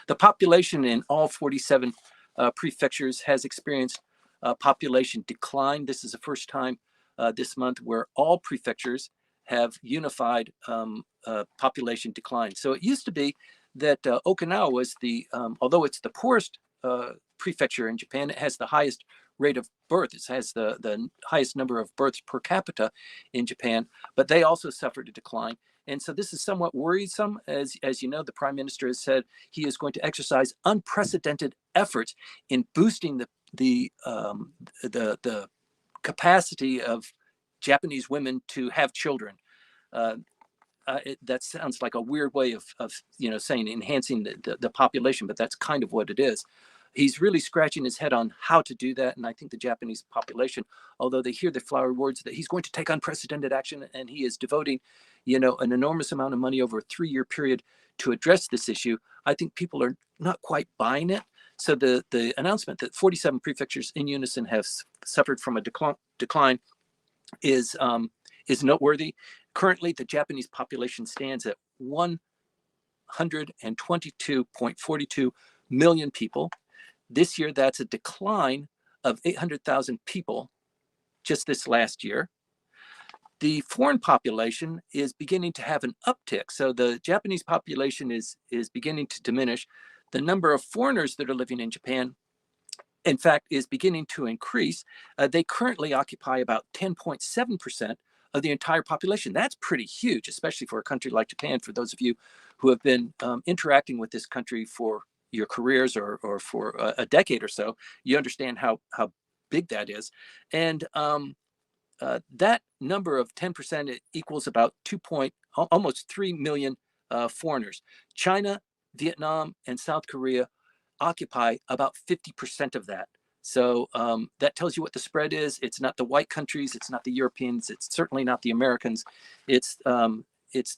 The population in all 47 prefectures has experienced population decline. This is the first time this month where all prefectures have unified population decline. So it used to be that Okinawa was although it's the poorest prefecture in Japan, it has the highest rate of birth. It has the highest number of births per capita in Japan, but they also suffered a decline. And so this is somewhat worrisome. As you know, the prime minister has said he is going to exercise unprecedented efforts in boosting the capacity of Japanese women to have children. That sounds like a weird way of saying enhancing the population, but that's kind of what it is. He's really scratching his head on how to do that. And I think the Japanese population, although they hear the flowery words that he's going to take unprecedented action, and he is devoting, an enormous amount of money over a 3-year period to address this issue, I think people are not quite buying it. So the announcement that 47 prefectures in unison have suffered from a decline is noteworthy. Currently, the Japanese population stands at 122.42 million people. This year, that's a decline of 800,000 people just this last year. The foreign population is beginning to have an uptick. So the Japanese population is beginning to diminish. The number of foreigners that are living in Japan, in fact, is beginning to increase. They currently occupy about 10.7% of the entire population. That's pretty huge, especially for a country like Japan. For those of you who have been interacting with this country for your careers or for a decade or so, you understand how big that is. And that number of 10% equals about almost 3 million foreigners. China, Vietnam, and South Korea occupy about 50% of that. So that tells you what the spread is. It's not the white countries. It's not the Europeans. It's certainly not the Americans. It's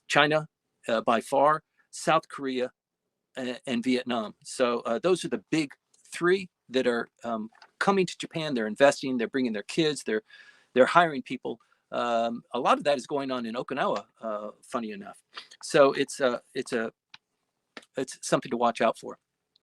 China by far, South Korea, and Vietnam. So those are the big three that are coming to Japan. They're investing. They're bringing their kids. They're hiring people. A lot of that is going on in Okinawa, funny enough. So it's something to watch out for.